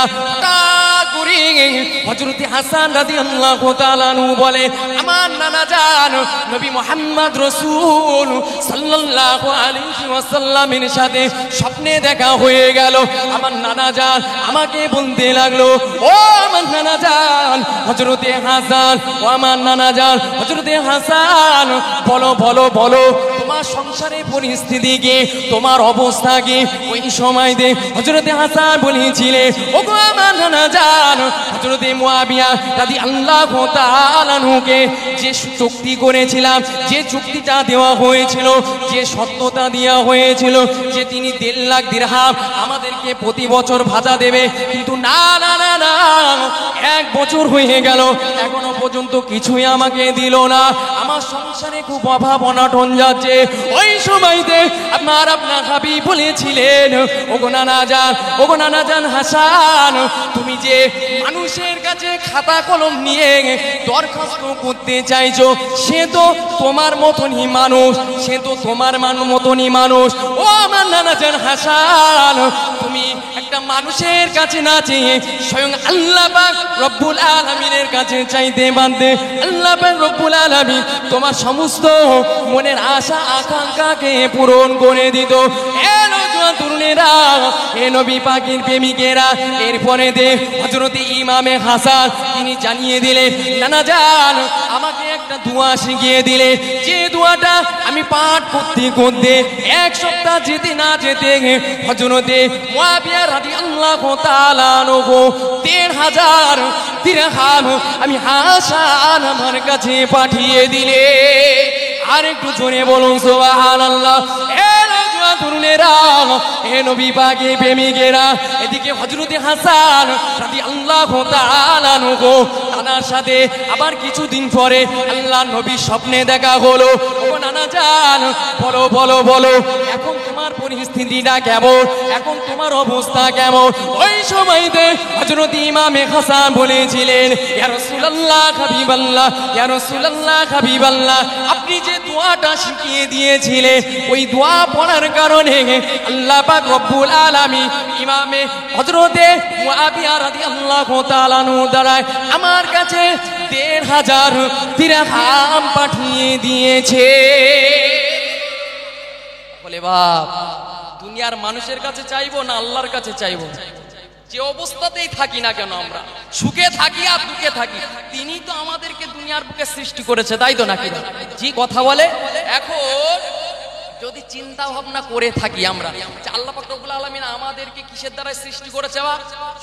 S1: হযরতে হাসান রাদিয়াল্লাহু তাআলা আনহু বলে, আমার নানা জান নবী মুহাম্মদ রাসূল সাল্লাল্লাহু আলাইহি ওয়াসাল্লামের সাথে স্বপ্নে দেখা হয়ে গেল। আমার নানা জান আমাকে বলতে লাগলো, ও আমার নানা জান হযরতে হাসান, ও আমার নানা জান হযরতে হাসান, বলো বলো বলো তোমার সংসারের পরিস্থিতি কি, তোমার অবস্থা কি। ওই সময়তে হযরতে হাসান বলেছিলেন, ওগো আমার নানা জান, হযরতে মুয়াবিয়া রাদিয়াল্লাহু তাআলা আনহুকে যে চুক্তি করেছিলাম, যে চুক্তিটা দেওয়া হয়েছিল, যে সত্যতা দেওয়া হয়েছিল যে তিনি 1.5 লাখ দিরহাম আমাদেরকে প্রতি বছর ভাতা দেবে, কিন্তু না না না না, 1 বছর হয়ে গেল এখনো পর্যন্ত কিছুই আমাকে দিল না। আমার সংসারে খুব অভাব অনাটন যাচ্ছে। ওই সময়তে আপনার হাবিব বলেছিলেন, ওগো নানা জান, ওগো নানা জান হাসান, তুমি যে মানুষের কাছে খাতা কলম নিয়ে দরখাস্ত করতে চাইছো, সে তো তোমার মতনই মানুষ, সে তো তোমার মতনই মানুষ। ও আমার নানা জান হাসান, তুমি একটা মানুষের কাছে না চেয়ে স্বয়ং আল্লাহ পাক রব্বুল আলামিনের কাছে চাইতে বাঁধতে, আল্লাহ পাক রব্বুল আলামিন তোমার সমস্ত মনের আশা আকাঙ্ক্ষাকে পূরণ করে দিত। এ নওজোয়ান তরুণেরা, এ নবী পাকের প্রেমিকেরা, এরপরে দে হযরতে ইমামে হাসান তিনি জানিয়ে দিলেন, নানা জান আমাকে একটা দোয়া শিখিয়ে দিলে, যে দোয়াটা আমি পাঠ করতে করতে 1 সপ্তাহ যেতে না যেতে হযরতে মুয়াবিয়া রাদিয়াল্লাহু তাআলা আনহু 1.5,000 দিরহাম আমি হাসান আমার কাছে পাঠিয়ে দিলে। আর একটু জোরে বলুন সুবহানাল্লাহ। তরুণেরা, হে নবী পাকের প্রেমিকেরা, এদিকে হযরতে হাসান রাদিয়াল্লাহু তাআলা আনহু তার সাথে আবার কিছুদিন পরে আল্লাহ নবী স্বপ্নে দেখা হলো। ও নানা জান, বলো বলো বলো এখন তোমার তোমার পরিস্থিতিটা কেমন, এখন তোমার অবস্থা কেমন। ওই সময়তে হযরত ইমামে হাসান বলেছিলেন, ইয়া রাসূলুল্লাহ হাবিবাল্লাহ, ইয়া রাসূলুল্লাহ হাবিবাল্লাহ, আপনি যে দোয়াটা শিখিয়ে দিয়েছিলেন ওই দোয়া পড়ার কারণে আল্লাহ পাক রব্বুল আলামিন ইমামে হযরতে মুআবিয়া রাদিয়াল্লাহু তাআলা আনহু দ্বারা আমার কাছে ১৫০০ দিরহাম পাঠিয়ে দিয়েছে। বলে বাপ, দুনিয়ার মানুষের কাছে চাইবো না আল্লাহর কাছে চাইবো? যে অবস্থাতেই থাকি না কেন, আমরা সুখে থাকি আর দুঃখে থাকি, তিনি তো আমাদেরকে দুনিয়ার বুকে সৃষ্টি করেছে, তাই তো নাকি? জি কথা বলে। এখন যদি চিন্তা ভাবনা করে থাকি আমরা যে আল্লাহ পাক রব্বুল আলামিন আমাদেরকে কিসের দ্বারা সৃষ্টি করেছে,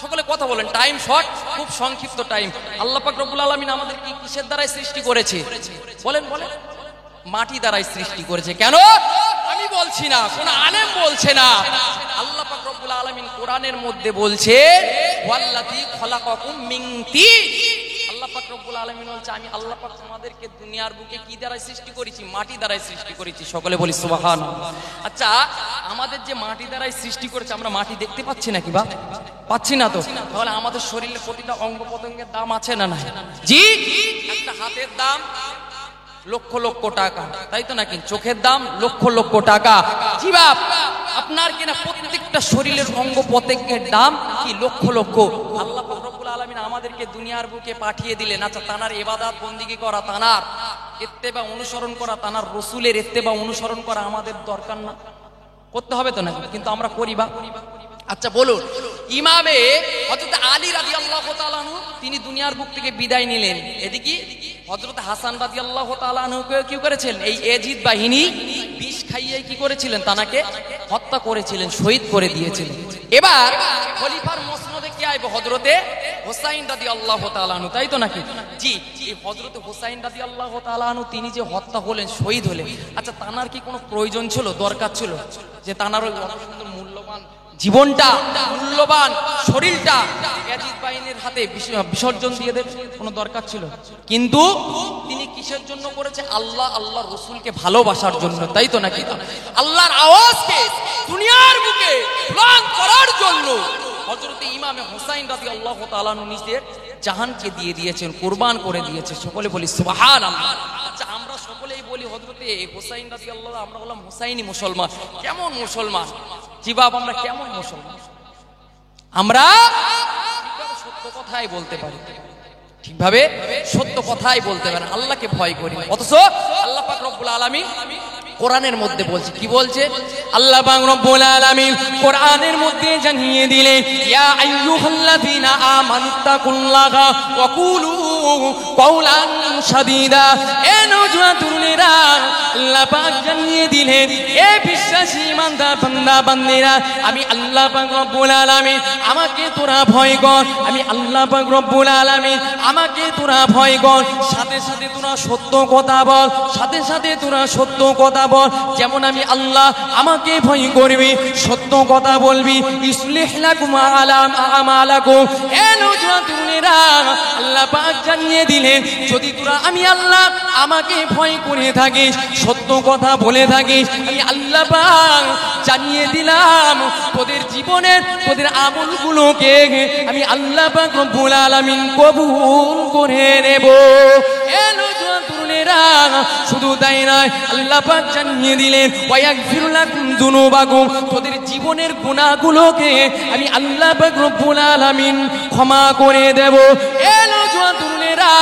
S1: সকলে কথা বলেন, টাইম শর্ট, খুব সংক্ষিপ্ত টাইম। আল্লাহ পাক রব্বুল আলামিন আমাদেরকে কিসের দ্বারা সৃষ্টি করেছে বলেন? বলেন। মাটি দ্বারাই সৃষ্টি করেছে। কেন? আমি বলছি না, কোন আলেম বলছে না, আল্লাহ পাক রব্বুল আলামিন কোরআনের মধ্যে বলছে ওয়াল্লাযী খলাকাকুম মিন তিন। আল্লাহ পাক রব্বুল আলামিন বলছে আমি আল্লাহ পাক তোমাদেরকে দুনিয়ার বুকে কি দ্বারাই সৃষ্টি করেছি? মাটি দ্বারাই সৃষ্টি করেছি। সকলে বলি সুবহানাল্লাহ। আচ্ছা, আমাদের যে মাটি দ্বারাই সৃষ্টি করেছে, আমরা মাটি দেখতে পাচ্ছি নাকি বা পাচ্ছি না? তো তাহলে আমাদের শরীরের প্রতিটা অঙ্গ প্রত্যঙ্গের দাম আছে না নাই? জি, একটা হাতের দাম লক্ষ লক্ষ টাকা, তাই তো নাকি? চোখের দাম লক্ষ লক্ষ টাকা। জি বাপ, আপনার কিনা প্রত্যেকটা শরীরের অঙ্গ প্রত্যঙ্গের দাম কি লক্ষ লক্ষ। আল্লাহ পাক রব্বুল আলামিন আমাদেরকে দুনিয়ার বুকে পাঠিয়ে দিলেন। আচ্ছা, তানার ইবাদত বন্দেগী করা, তানার ইত্তেবা অনুসরণ করা, তানার রাসূলের ইত্তেবা অনুসরণ করা আমাদের দরকার না? করতে হবে তো নাকি? কিন্তু আমরা করি বা? আচ্ছা বলুন, ইমামে হযরত আলী রাদিয়াল্লাহু তাআলা আনহু তিনি দুনিয়ার বুক থেকে বিদায় নিলেন, এদিকে হযরত হাসান রাদিয়াল্লাহু তাআলা আনহুকে কি করেছেন? এই এজিদ বাহিনী বিষ খাইয়ে কি করেছিলেন? তানাকে হত্যা করেছিলেন, শহীদ করে দিয়েছিলেন। এবার খলিফার মসনদে কে আইবে? হযরতে হুসাইন রাদিয়াল্লাহু তাআলা আনহু, তাই তো নাকি? জি, এই হযরতে হুসাইন রাদিয়াল্লাহু তাআলা আনহু তিনি যে হত্যা হলেন, শহীদ হলেন, আচ্ছা তানার কি কোনো প্রয়োজন ছিল, দরকার ছিল যে তানার ওই সুন্দর মূল্যবান জীবনটা, মূল্যবান শরীরটা ইয়াজিদ বাহিনীর হাতে বিসর্জন দিয়ে দেবে? কোনো দরকার ছিল? কিন্তু তিনি কিসের জন্য করেছে? আল্লাহ আল্লাহর রাসূলকে ভালোবাসার জন্য, তাই তো নাকি? আল্লাহর আওয়াজকে দুনিয়ার বুকে বুলন্দ করার জন্য হযরত ইমামে হুসাইন রাদিয়াল্লাহু তাআলা আনহু নিজের জাহানকে দিয়ে দিয়েছেন, কুরবান করে দিয়েছে। সকলে বলি সুবহানাল্লাহ। আচ্ছা, আমরা সকলেই বলি হযরতে হুসাইন রাদিয়াল্লাহু, আমরা বললাম হুসাইনি মুসলমান। কেমন মুসলমান? জি বাপ, আমরা কেমন মুসলমান? আমরা ঠিকভাবে সত্য কথাই বলতে পারি, ঠিকভাবে সত্য কথাই বলতে পারি, আল্লাহকে ভয় করি। অথচ আল্লাহ পাক রব্বুল আলামিন কোরআনের মধ্যে বলছে, কি বলছে? আল্লাহ পাক রব্বুল আলামিন কোরআনের মধ্যে জানিয়ে দিলেন, ইয়া আইয়ুহাল্লাযীনা আমানুত্তাকুল্লাহা ওয়া কুলু কাওলান সাদীদা। এ নওজোয়ান তরুণেরা, আল্লাহ পাক জানিয়ে দিলেন, এ বিশ্বাসী ইমানদার বান্দা বান্দীরা, আমি আল্লাহ পাক রব্বুল আলামিন আমাকে তোরা ভয় কর, আমি আল্লাহ পাক রব্বুল আলামিন আমাকে তোরা ভয় কর, সাথে সাথে তোরা সত্য কথা বল, সাথে সাথে তোরা সত্য কথা বল। যেমন আমি আল্লাহ আমাকে ভয় করবি, সত্য কথা বলবি। ইসলিহ লাকুম আমালাকুম। এ নওজোয়ান তরুণেরা, আল্লাহ পাক জানিয়ে দিলেন, যদি তোরা আমি আল্লাহ আমাকে ভয় করে থাকিস, সত্য কথা বলে থাকিস, আমি আল্লাহ পাক জানিয়ে দিলাম তোদের জীবনের তোদের আমলগুলোকে আমি আল্লাহ পাক রব্বুল আলামিন কবুল করে নেব। এ নওজোয়ান তরুণেরা, শুধু তাই নয়, আল্লাহ পাক জানিয়ে দিলেন, ওয়ায়াগফিরু লাকুম যুনুবাকুম, তোদের জীবনের গুনাহগুলোকে আমি আল্লাহ পাক রব্বুল আলামিন ক্ষমা করে দেব। এ নওজোয়ান তরুণেরা,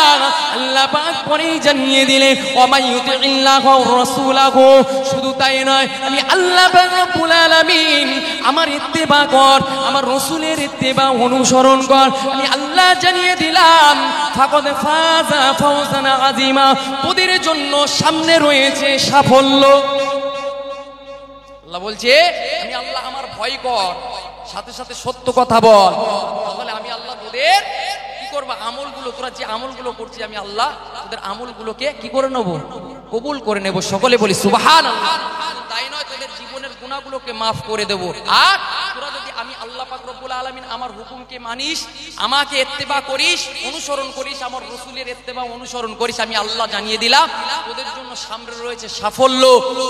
S1: আল্লাহ পাক পরেই জানিয়ে দিলেন, ওয়া মাইয়ুতিল্লাহু ওয়া রাসূলাহু, শুধু তাই নয়, আমি আল্লাহ পাক রব্বুল আলামিন আমার ইত্তেবা কর, আমার রাসূলের ইত্তেবা অনুসরণ কর। আমি আল্লাহ জানিয়ে দিলাম, ফাকাদ ফাযা ফাওজান আযীমা, তোদের জন্য সামনে রয়েছে সাফল্য। আল্লাহ বলছে, আমি আল্লাহ আমার ভয় কর, সাথে সাথে সত্য কথা বল, তাহলে আমি আল্লাহ তোদের কি করব? আমলগুলো, তোরা যে আমলগুলো করছিস, আমি আল্লাহ তোদের আমলগুলোকে কি করে নেব? কবুল করে নেব। সকলে বলি সুবহানাল্লাহ। তাই নয়, তোদের জীবনের গুনাহগুলোকে মাফ করে দেব। আর তোরা যদি আমি আল্লাহ পাক
S2: পাক রব্বুল আলামিন আমার হুকুমকে মানিস, আমাকে ইত্তেবা করিস, অনুসরণ করিস, আমার রাসূলের ইত্তেবা অনুসরণ করিস, আমি আল্লাহ জানিয়ে দিলাম তোদের জন্য সামনে রয়েছে সাফল্য,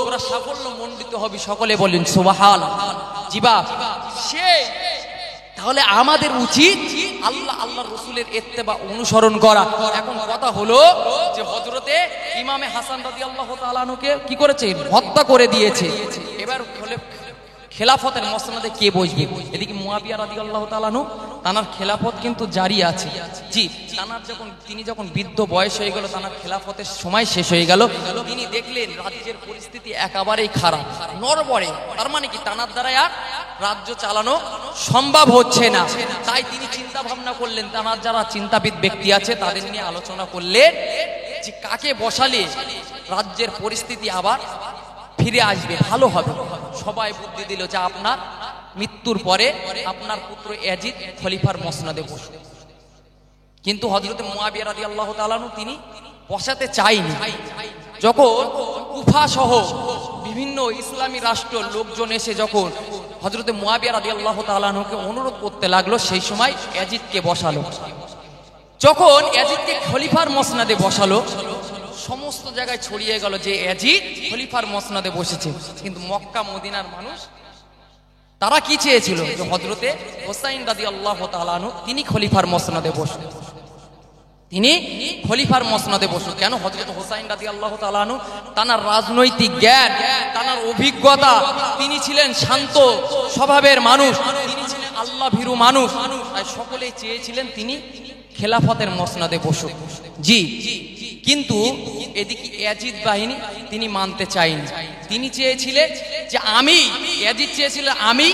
S2: তোরা সাফল্য মণ্ডিত হবি। সকলে বলেন সুবহানাল্লাহ। জিবা সে তাহলে আমাদের উচিত আল্লাহর রাসূলের ইত্তেবা অনুসরণ করা। এখন কথা হলো যে হযরতে ইমামে হাসান রাদিয়াল্লাহু তাআলা আনহুকে কি করেছে? হত্যা করে দিয়েছে। এবার খেলাফতের মসনদে কে বসবে? এদিকে মুয়াবিয়া রাদিয়াল্লাহু তাআলা আনহু তানার খেলাফত কিন্তু জারি আছে। জি, তিনি যখন বৃদ্ধ বয়স হয়ে গেল, তানার খেলাফতের সময় শেষ হয়ে গেল, তিনি দেখলেন রাজ্যের পরিস্থিতি একেবারেই খারাপ, নড়বড়ে। তার মানে কি তানার দ্বারা আর রাজ্য চালানো সম্ভব হচ্ছে না। তাই তিনি চিন্তা ভাবনা করলেন, তানার যারা চিন্তাবিদ ব্যক্তি আছে তাদের নিয়ে আলোচনা করলেন যে কাকে বসালে রাজ্যের পরিস্থিতি আবার ফিরে আসবে, ভালো হবে। সবাই বুদ্ধি দিল যে আপনার মৃত্যুর পরে আপনার পুত্র ইয়াজিদ খলিফার মসনদে বসবে। কিন্তু হযরত মুয়াবিয়া রাদিয়াল্লাহু তাআলা আনহু তিনি বসাতে চাইনি। যখন কুফা সহ বিভিন্ন ইসলামী রাষ্ট্র লোকজন এসে যখন হযরত মুয়াবিয়া রাদিয়াল্লাহু তাআলা আনহুকে অনুরোধ করতে লাগলো, সেই সময় ইয়াজিদকে বসালো। যখন ইয়াজিদকে খলিফার মসনদে বসালো, সমস্ত জায়গায় ছড়িয়ে গেল যে ইয়াজিদ খলিফার মসনদে বসেছে। কিন্তু মক্কা মদিনার মানুষ তারা কি চেয়েছিল? যে হযরতে হুসাইন রাদিয়াল্লাহু তাআলা আনহু তিনি খলিফার মসনদে বসুন, তিনি খলিফার মসনদে বসুন। কেন? হযরত হুসাইন রাদিয়াল্লাহু তাআলা আনহু তানার রাজনৈতিক জ্ঞান, তানার অভিজ্ঞতা, তিনি ছিলেন শান্ত স্বভাবের মানুষ, তিনি ছিলেন আল্লাহ ভীরু মানুষ। তাই সকলেই চেয়েছিলেন তিনি খেলাফতের মসনদে বসুন। জি, কিন্তু এদিকে ইয়াজিদ বাহিনী তিনি মানতে চাইনি। তিনি চেয়েছিলেন যে ইয়াজিদ চেয়েছিলেন আমি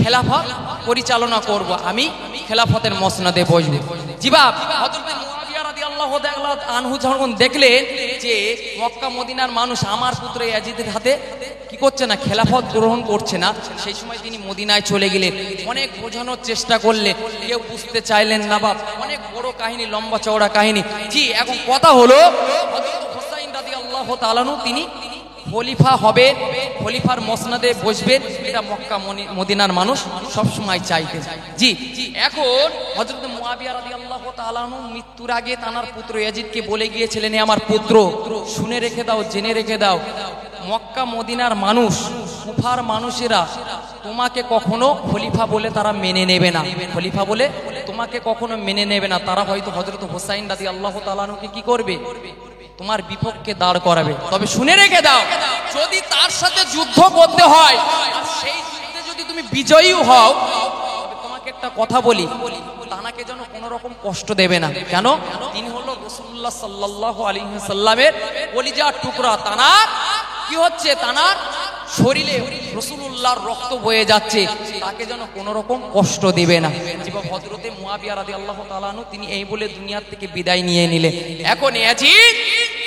S2: খেলাফত পরিচালনা করব, আমি খেলাফতের মসনদে বসব। জিবাব হযরত মুয়াবিয়া রাদিয়াল্লাহু তাআলা আনহু যখন দেখলেন যে মক্কা মদিনার মানুষ আমার পুত্র ইয়াজিদের হাতে কি করছে না, খেলাফত গ্রহণ করছে না, সেই সময় তিনি মদিনায় চলে গেলেন। অনেক বোঝানোর চেষ্টা করলেন, কেউ বুঝতে চাইলেন না। বাপ অনেক বড় কাহিনী, লম্বা চওড়া কাহিনী। জি, এখন কথা হলো হযরত হুসাইন রাদিয়াল্লাহু তাআলা আনহু তিনি খলিফা হবে, খলিফার মসনদে বসবেন, এটা মক্কা মদিনার মানুষ সব সময় চাইতেন। জি, এখন হযরত মুয়াবিয়া রাদিয়াল্লাহু তাআলা আনহু মৃত্যুর আগে তানার পুত্র ইয়াজিদকে বলে গিয়েছিলেন, আমার পুত্র শুনে রেখে দাও, জেনে রেখে দাও, মক্কা মদিনার মানুষ, কুফার মানুষেরা তোমাকে কখনো খলিফা বলে তারা মেনে নেবে না, খলিফা বলে তোমাকে কখনো মেনে নেবে না। তারা হয়তো হযরত হুসাইন রাদিয়াল্লাহু তাআলা আনহুকে কি করবে, তোমার বিপক্ষে দাঁড় করাবে। তবে শুনে রেখে দাও, যদি তার সাথে যুদ্ধ করতে হয় আর সেই যুদ্ধে যদি তুমি বিজয়ী হও, তবে তোমাকে একটা কথা বলি, তানাকে যেন কোনো রকম কষ্ট দেবে না। কেন? তিনি হলো রাসূলুল্লাহ সাল্লাল্লাহু আলাইহি ওয়াসাল্লামের কলিজার টুকরা। তানার কি হচ্ছে, তানার শরীরে রাসূলুল্লাহর রক্ত বয়ে যাচ্ছে, তাকে যেন কোনো রকম কষ্ট দেবে না। যেভাবে হযরতে মুয়াবিয়া রাদিয়াল্লাহু তাআলা আনহু তিনি এই বলে দুনিয়ার থেকে বিদায় নিয়ে নিলেন। এখন ইয়াজিদ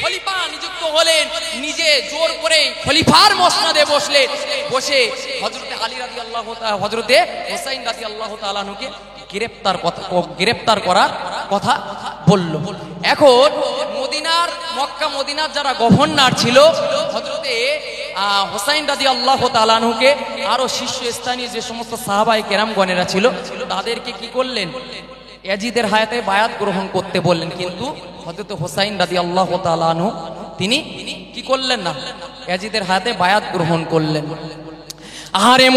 S2: খলিফা নিযুক্ত হলেন, নিজে জোর করে খলিফার মসনদে বসলেন। বসে হযরতে আলী রাদিয়াল্লাহু তাআলা, হযরতে হুসাইন রাদিয়াল্লাহু তাআলা আনহুকে গ্রেফতার করার কথা বলল। এখন মক্কা মদিনার যারা গভর্নর ছিল, হযরতে হুসাইন রাদিয়াল্লাহু তাআলা আনহুকে আরো শীর্ষস্থানীয় যে সমস্ত সাহাবায়ে কেরামগণেরা ছিল তাদেরকে কি করলেন, ইয়াজিদের হায়াতে বায়াত গ্রহণ করতে বললেন। কিন্তু হযরত হুসাইন রাদিয়াল্লাহু তাআলা আনহু তিনি কি করলেন না, ইয়াজিদের হায়াতে বায়াত গ্রহণ করলেন। আরে